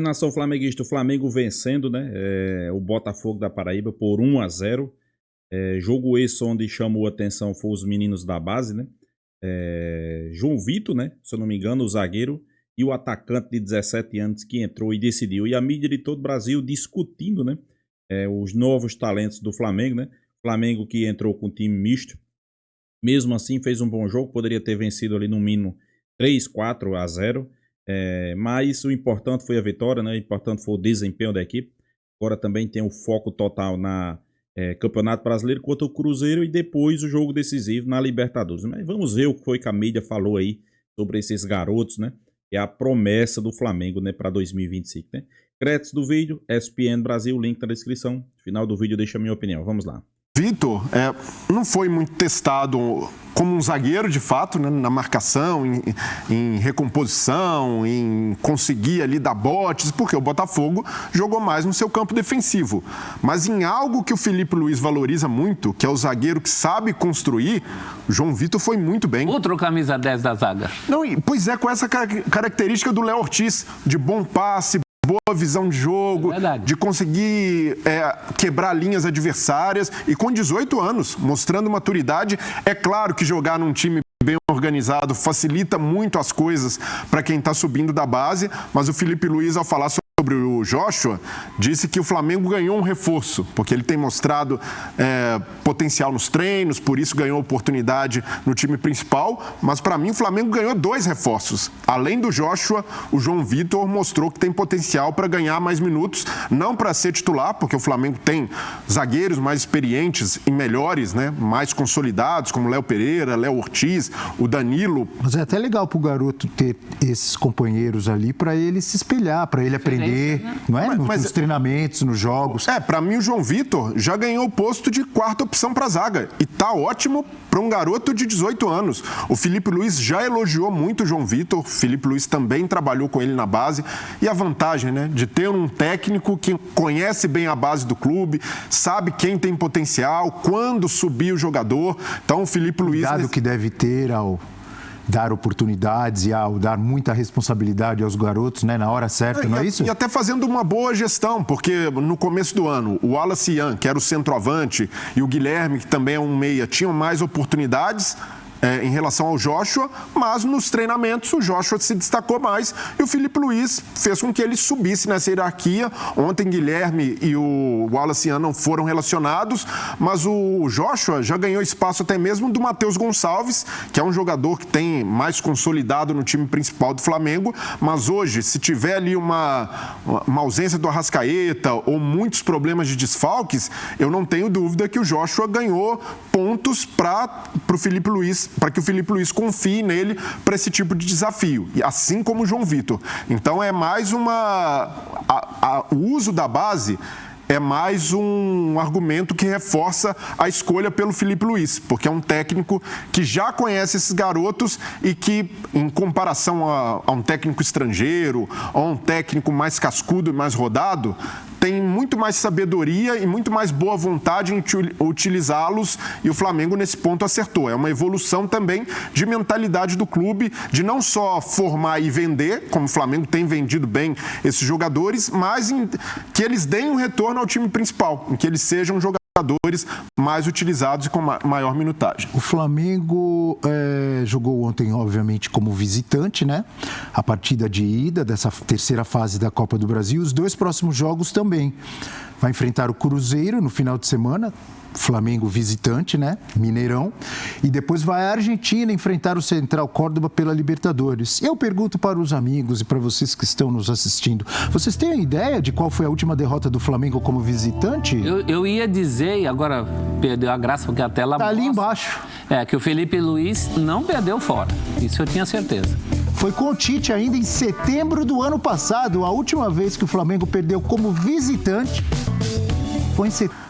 Nação flamenguista, o Flamengo vencendo, né? O Botafogo da Paraíba por 1-0. Jogo esse onde chamou a atenção foi os meninos da base, né? João Vitor, né? Se eu não me engano, o zagueiro, e o atacante de 17 anos que entrou e decidiu. E a mídia de todo o Brasil discutindo, né? Os novos talentos do Flamengo, né? Flamengo que entrou com time misto. Mesmo assim, fez um bom jogo, poderia ter vencido ali no mínimo 3-4-0. Mas o importante foi a vitória, né? O importante foi o desempenho da equipe. Agora também tem o foco total na Campeonato Brasileiro contra o Cruzeiro e depois o jogo decisivo na Libertadores. Mas vamos ver o que foi que a mídia falou aí sobre esses garotos, né? Que é a promessa do Flamengo, né, para 2025, né? Créditos do vídeo, ESPN Brasil, link na descrição. No final do vídeo deixa a minha opinião. Vamos lá. Vitor não foi muito testado como um zagueiro, de fato, né, na marcação, em recomposição, em conseguir ali dar botes, porque o Botafogo jogou mais no seu campo defensivo. Mas em algo que o Filipe Luís valoriza muito, que é o zagueiro que sabe construir, o João Vitor foi muito bem. Outro camisa 10 da zaga. Não, pois é, com essa característica do Léo Ortiz, de bom passe, boa visão de jogo, de conseguir quebrar linhas adversárias e com 18 anos, mostrando maturidade. É claro que jogar num time bem organizado facilita muito as coisas para quem está subindo da base, mas o Filipe Luís, ao falar sobre o Joshua, disse que o Flamengo ganhou um reforço, porque ele tem mostrado potencial nos treinos, por isso ganhou oportunidade no time principal, mas para mim o Flamengo ganhou 2 reforços. Além do Joshua, o João Vitor mostrou que tem potencial para ganhar mais minutos, não para ser titular, porque o Flamengo tem zagueiros mais experientes e melhores, né, mais consolidados, como Léo Pereira, Léo Ortiz, o Danilo. Mas é até legal para o garoto ter esses companheiros ali para ele se espelhar, para ele aprender. Não é? Nos treinamentos, nos jogos. Para mim o João Vitor já ganhou o posto de 4ª opção para a zaga e tá ótimo para um garoto de 18 anos. O Filipe Luís já elogiou muito o João Vitor, o Filipe Luís também trabalhou com ele na base e a vantagem, né, de ter um técnico que conhece bem a base do clube, sabe quem tem potencial, quando subir o jogador. Então o Filipe Luís... Cuidado que deve ter ao dar oportunidades e ao dar muita responsabilidade aos garotos, né, na hora certa, não é isso? E até fazendo uma boa gestão, porque no começo do ano, o Wallace Ian, que era o centroavante, e o Guilherme, que também é um meia, tinham mais oportunidades em relação ao Joshua, mas nos treinamentos o Joshua se destacou mais e o Filipe Luís fez com que ele subisse nessa hierarquia. Ontem Guilherme e o Wallace Ian não foram relacionados, mas o Joshua já ganhou espaço até mesmo do Matheus Gonçalves, que é um jogador que tem mais consolidado no time principal do Flamengo, mas hoje, se tiver ali uma ausência do Arrascaeta ou muitos problemas de desfalques, eu não tenho dúvida que o Joshua ganhou pontos para o Filipe Luís, para que o Filipe Luís confie nele para esse tipo de desafio, assim como o João Vitor. Então é mais o uso da base é mais um argumento que reforça a escolha pelo Filipe Luís, porque é um técnico que já conhece esses garotos e que, em comparação a um técnico estrangeiro, a um técnico mais cascudo e mais rodado, tem muito mais sabedoria e muito mais boa vontade em utilizá-los, e o Flamengo nesse ponto acertou. É uma evolução também de mentalidade do clube, de não só formar e vender, como o Flamengo tem vendido bem esses jogadores, mas que eles deem um retorno ao time principal, em que eles sejam jogadores mais utilizados e com maior minutagem. O Flamengo jogou ontem, obviamente, como visitante, né? A partida de ida dessa terceira fase da Copa do Brasil. Os 2 próximos jogos também. Vai enfrentar o Cruzeiro no final de semana. Flamengo visitante, né? Mineirão. E depois vai à Argentina enfrentar o Central Córdoba pela Libertadores. Eu pergunto para os amigos e para vocês que estão nos assistindo, vocês têm ideia de qual foi a última derrota do Flamengo como visitante? Eu ia dizer, e agora perdeu a graça porque a tela tá ali embaixo. Que o Filipe Luís não perdeu fora. Isso eu tinha certeza. Foi com o Tite ainda em setembro do ano passado. A última vez que o Flamengo perdeu como visitante foi em setembro.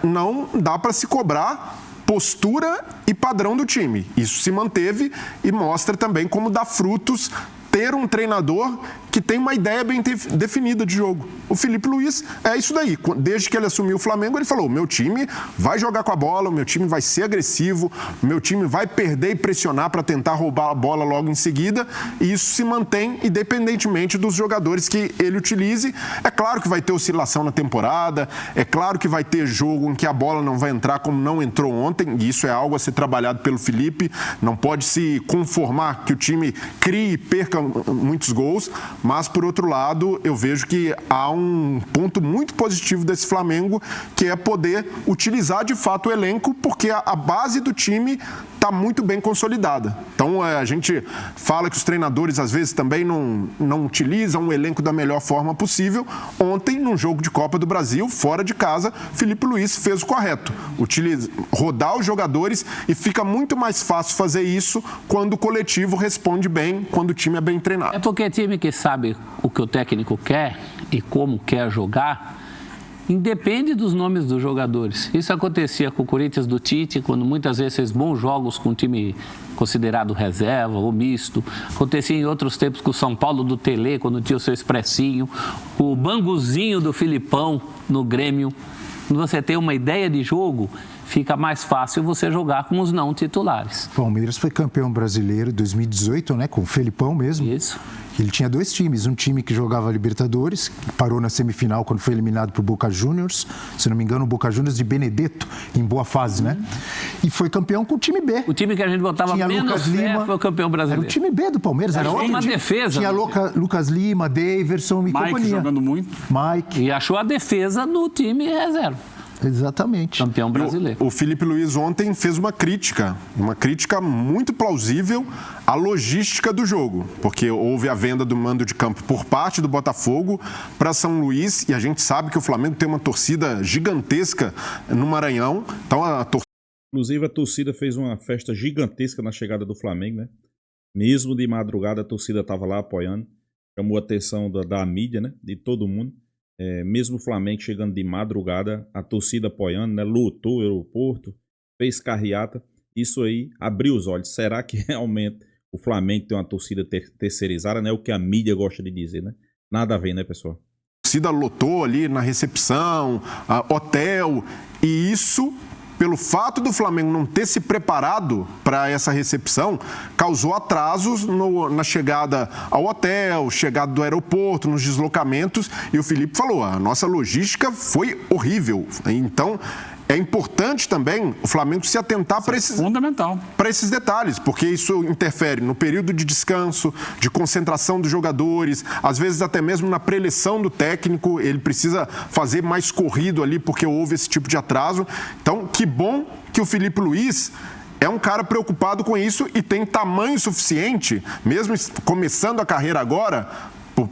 Não dá para se cobrar postura e padrão do time. Isso se manteve e mostra também como dá frutos ter um treinador que tem uma ideia bem definida de jogo. O Filipe Luís é isso daí. Desde que ele assumiu o Flamengo, ele falou: meu time vai jogar com a bola, o meu time vai ser agressivo, o meu time vai perder e pressionar para tentar roubar a bola logo em seguida, e isso se mantém independentemente dos jogadores que ele utilize. É claro que vai ter oscilação na temporada, é claro que vai ter jogo em que a bola não vai entrar como não entrou ontem, e isso é algo a ser trabalhado pelo Filipe. Não pode se conformar que o time crie e perca muitos gols, mas, por outro lado, eu vejo que há um ponto muito positivo desse Flamengo, que é poder utilizar de fato o elenco, porque a base do time está muito bem consolidada. Então, a gente fala que os treinadores, às vezes, também não utilizam o elenco da melhor forma possível. Ontem, num jogo de Copa do Brasil, fora de casa, Filipe Luís fez o correto. Rodar os jogadores, e fica muito mais fácil fazer isso quando o coletivo responde bem, quando o time é bem treinado. É porque time que sabe o que o técnico quer e como quer jogar, independe dos nomes dos jogadores. Isso acontecia com o Corinthians do Tite, quando muitas vezes fez bons jogos com um time considerado reserva ou misto. Acontecia em outros tempos com o São Paulo do Tele, quando tinha o seu expressinho, com o banguzinho do Filipão no Grêmio. Quando você tem uma ideia de jogo, fica mais fácil você jogar com os não titulares. O Palmeiras foi campeão brasileiro em 2018, né, com o Felipão mesmo. Isso. Ele tinha dois times, um time que jogava Libertadores, que parou na semifinal quando foi eliminado por Boca Juniors, se não me engano, o Boca Juniors de Benedetto, em boa fase, né? E foi campeão com o time B. O time que a gente botava tinha menos Lucas fé Lima, foi o campeão brasileiro. Era o time B do Palmeiras, era outro uma time. defesa. Tinha Lucas Lima, Daverson e companhia. Mike jogando muito. Mike. E achou a defesa do time reserva. Exatamente. Campeão brasileiro. O Filipe Luís ontem fez uma crítica muito plausível à logística do jogo, porque houve a venda do mando de campo por parte do Botafogo para São Luís, e a gente sabe que o Flamengo tem uma torcida gigantesca no Maranhão. Então Inclusive, a torcida fez uma festa gigantesca na chegada do Flamengo, né? Mesmo de madrugada, a torcida estava lá apoiando, chamou a atenção da mídia, né? De todo mundo. Mesmo o Flamengo chegando de madrugada, a torcida apoiando, né? Lotou o aeroporto, fez carreata. Isso aí abriu os olhos. Será que realmente o Flamengo tem uma torcida terceirizada, né? O que a mídia gosta de dizer, né? Nada a ver, né, pessoal? A torcida lotou ali na recepção, hotel, e isso, pelo fato do Flamengo não ter se preparado para essa recepção, causou atrasos na chegada ao hotel, chegada do aeroporto, nos deslocamentos, e o Filipe falou: a nossa logística foi horrível. Então, é importante também o Flamengo se atentar para esses detalhes, porque isso interfere no período de descanso, de concentração dos jogadores, às vezes até mesmo na preleção do técnico. Ele precisa fazer mais corrido ali porque houve esse tipo de atraso. Então, que bom que o Filipe Luís é um cara preocupado com isso e tem tamanho suficiente, mesmo começando a carreira agora,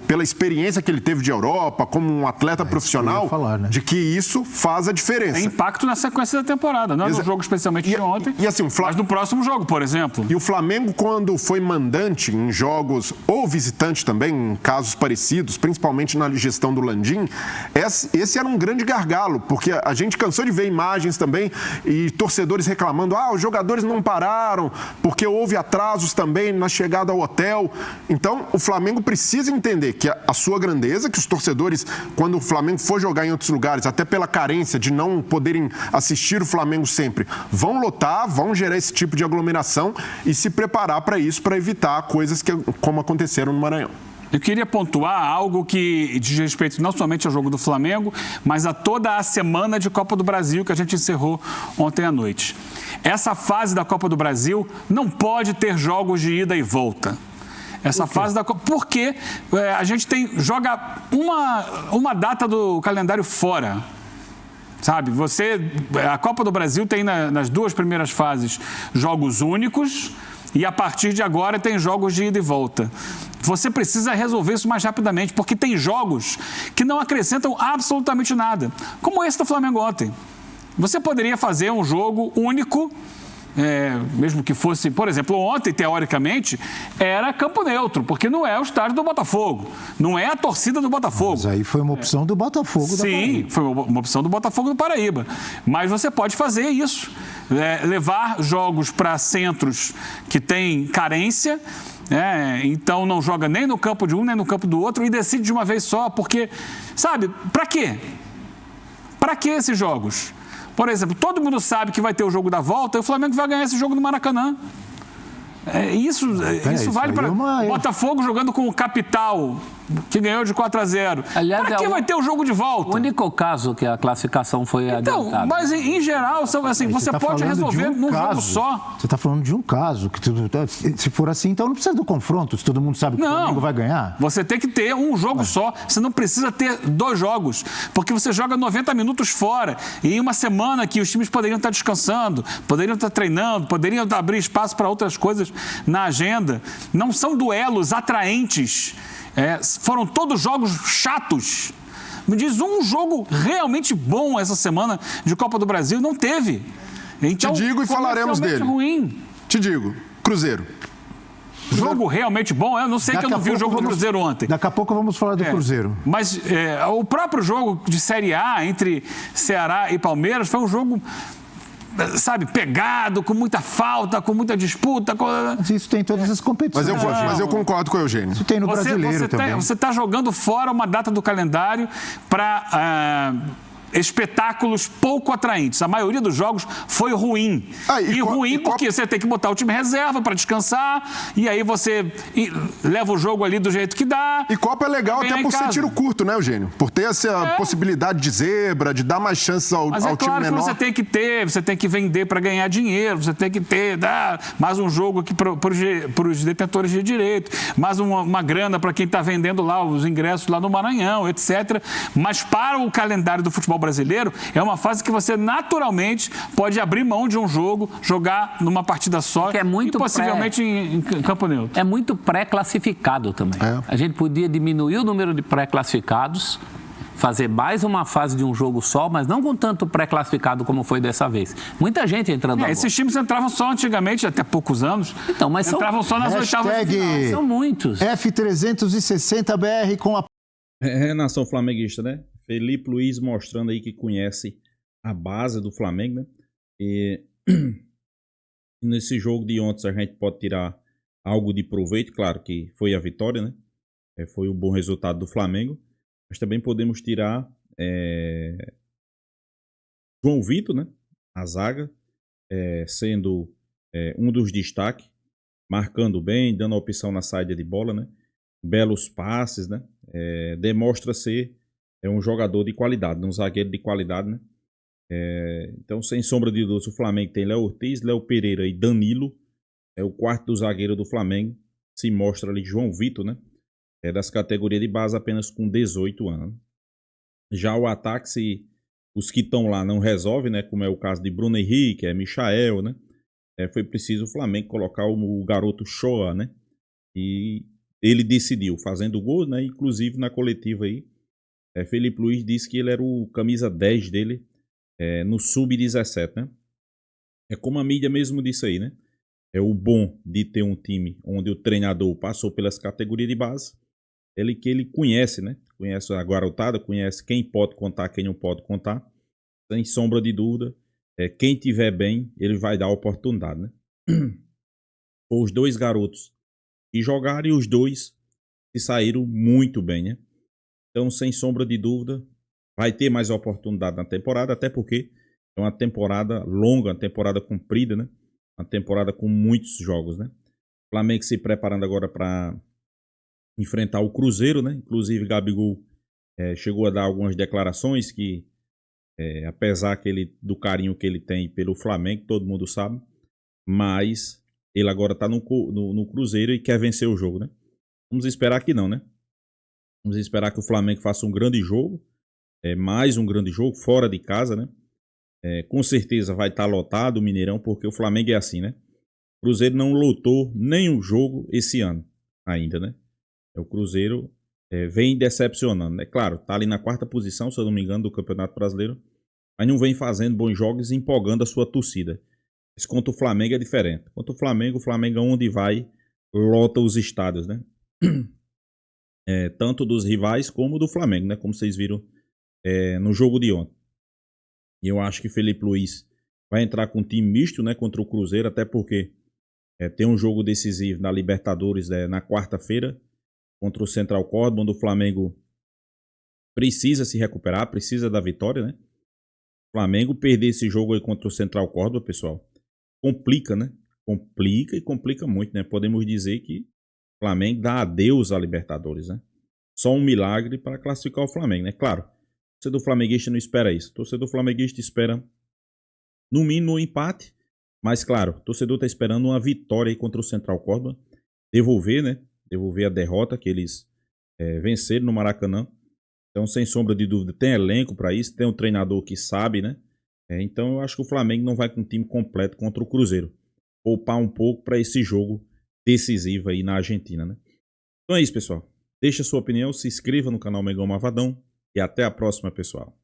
pela experiência que ele teve de Europa, como um atleta profissional, né? de que isso faz a diferença. Tem impacto na sequência da temporada, não é no jogo especialmente de ontem, mas no próximo jogo, por exemplo. E o Flamengo, quando foi mandante em jogos, ou visitante também, em casos parecidos, principalmente na gestão do Landim, esse era um grande gargalo, porque a gente cansou de ver imagens também e torcedores reclamando: os jogadores não pararam, porque houve atrasos também na chegada ao hotel. Então, o Flamengo precisa entender que a sua grandeza, que os torcedores, quando o Flamengo for jogar em outros lugares, até pela carência de não poderem assistir o Flamengo sempre, vão lotar, vão gerar esse tipo de aglomeração e se preparar para isso, para evitar coisas como aconteceram no Maranhão. Eu queria pontuar algo que diz respeito não somente ao jogo do Flamengo, mas a toda a semana de Copa do Brasil que a gente encerrou ontem à noite. Essa fase da Copa do Brasil não pode ter jogos de ida e volta. Essa fase da Copa, porque a gente joga uma data do calendário fora, sabe? A Copa do Brasil tem nas duas primeiras fases jogos únicos e a partir de agora tem jogos de ida e volta. Você precisa resolver isso mais rapidamente, porque tem jogos que não acrescentam absolutamente nada, como esse do Flamengo ontem. Você poderia fazer um jogo único, mesmo que fosse, por exemplo, ontem, teoricamente, era campo neutro, porque não é o estádio do Botafogo, não é a torcida do Botafogo. Mas aí foi uma opção do Botafogo da Paraíba. Sim, foi uma opção do Botafogo do Paraíba. Mas você pode fazer isso, levar jogos para centros que têm carência Então não joga nem no campo de um, nem no campo do outro e decide de uma vez só, porque, sabe, pra quê? Pra que esses jogos? Por exemplo, todo mundo sabe que vai ter o jogo da volta e o Flamengo vai ganhar esse jogo no Maracanã. Isso vale para Botafogo jogando com o Capital, que ganhou de 4-0. Aliás, para que vai ter o jogo de volta? O único caso que a classificação foi adiantada. Mas em geral, assim, você pode resolver num jogo só. Você está falando de um caso. Se for assim, então não precisa do confronto, se todo mundo sabe que o Flamengo vai ganhar. Você tem que ter um jogo só. Você não precisa ter 2 jogos, porque você joga 90 minutos fora. E em uma semana que os times poderiam estar descansando, poderiam estar treinando, poderiam abrir espaço para outras coisas na agenda. Não são duelos atraentes. Foram todos jogos chatos. Me diz um jogo realmente bom essa semana de Copa do Brasil. Não teve. Então, te digo e falaremos dele. Ruim. Te digo, Cruzeiro. Jogo realmente bom? Eu não sei, que eu não vi o jogo do Cruzeiro ontem. Daqui a pouco vamos falar do Cruzeiro. Mas o próprio jogo de Série A entre Ceará e Palmeiras foi um jogo, sabe, pegado, com muita falta, com muita disputa. Mas isso tem em todas as competições. Mas eu concordo com o Eugênio. Isso tem no brasileiro também. Você está jogando fora uma data do calendário para espetáculos pouco atraentes. A maioria dos jogos foi ruim. Porque você tem que botar o time reserva para descansar, e aí você leva o jogo ali do jeito que dá. E Copa é legal até por ser tiro curto, né, Eugênio? Por ter essa possibilidade de zebra, de dar mais chances ao time menor. Mas é claro que você tem que vender para ganhar dinheiro, você tem que ter mais um jogo aqui para os detentores de direito, mais uma grana para quem está vendendo lá os ingressos lá no Maranhão, etc. Mas para o calendário do futebol brasileiro, é uma fase que você naturalmente pode abrir mão de um jogo, jogar numa partida só, que é muito e possivelmente em campo neutro. É muito pré-classificado também. A gente podia diminuir o número de pré-classificados, fazer mais uma fase de um jogo só, mas não com tanto pré-classificado como foi dessa vez. Muita gente entrando agora. Esses times entravam só antigamente, até poucos anos. Então, mas entravam só nas oitavas de final. São muitos. F360BR com a... Nação flamenguista, né? Felipe Luiz mostrando aí que conhece a base do Flamengo, né? E nesse jogo de ontem a gente pode tirar algo de proveito, claro que foi a vitória, né? Foi o bom resultado do Flamengo, mas também podemos tirar João Vitor, né? A zaga, sendo um dos destaques, marcando bem, dando opção na saída de bola, né? Belos passes, né? Demonstra ser um jogador de qualidade, um zagueiro de qualidade, né? Então, sem sombra de dúvida, o Flamengo tem Léo Ortiz, Léo Pereira e Danilo. O quarto do zagueiro do Flamengo se mostra ali João Vitor, né? Das categorias de base, apenas com 18 anos. Já o ataque, se os que estão lá não resolvem, né? Como é o caso de Bruno Henrique, Michael, né? Foi preciso o Flamengo colocar o garoto Shoa, né? E ele decidiu, fazendo gol, né? Inclusive na coletiva aí, Felipe Luiz disse que ele era o camisa 10 dele no Sub-17, né? Como a mídia mesmo disse aí, né? É o bom de ter um time onde o treinador passou pelas categorias de base, que ele conhece, né? Conhece a garotada, conhece quem pode contar, quem não pode contar. Sem sombra de dúvida, quem tiver bem, ele vai dar a oportunidade, né? Os dois garotos que jogaram e os dois se saíram muito bem, né? Então, sem sombra de dúvida, vai ter mais oportunidade na temporada, até porque é uma temporada longa, uma temporada comprida, né? Uma temporada com muitos jogos, né? O Flamengo se preparando agora para enfrentar o Cruzeiro, né? Inclusive, Gabigol chegou a dar algumas declarações que, apesar do carinho que ele tem pelo Flamengo, todo mundo sabe, mas ele agora está no Cruzeiro e quer vencer o jogo, né? Vamos esperar que não, né? Vamos esperar que o Flamengo faça um grande jogo, mais um grande jogo, fora de casa, né? Com certeza vai estar lotado o Mineirão, porque o Flamengo é assim, né? O Cruzeiro não lotou nenhum jogo esse ano ainda, né? O Cruzeiro vem decepcionando, né? Claro, tá ali na 4ª posição, se eu não me engano, do Campeonato Brasileiro, mas não vem fazendo bons jogos e empolgando a sua torcida. Mas contra o Flamengo é diferente. Contra o Flamengo onde vai, lota os estádios, né? Tanto dos rivais como do Flamengo, né? Como vocês viram no jogo de ontem. E eu acho que Felipe Luiz vai entrar com um time misto, né? Contra o Cruzeiro, até porque Tem um jogo decisivo na Libertadores na quarta-feira contra o Central Córdoba, onde o Flamengo precisa se recuperar, precisa da vitória, né? O Flamengo perder esse jogo aí contra o Central Córdoba, pessoal, complica, né? Complica e complica muito, né? Podemos dizer que o Flamengo dá adeus à Libertadores, né? Só um milagre para classificar o Flamengo, né? Claro, o torcedor flamenguista não espera isso. O torcedor flamenguista espera, no mínimo, um empate. Mas, claro, o torcedor está esperando uma vitória aí contra o Central Córdoba. Devolver, né? Devolver a derrota que eles venceram no Maracanã. Então, sem sombra de dúvida, tem elenco para isso. Tem um treinador que sabe, né? Então, eu acho que o Flamengo não vai com o time completo contra o Cruzeiro. Poupar um pouco para esse jogo decisivo aí na Argentina, né? Então é isso, pessoal. Deixa a sua opinião, se inscreva no canal Mengão Malvadão e até a próxima, pessoal.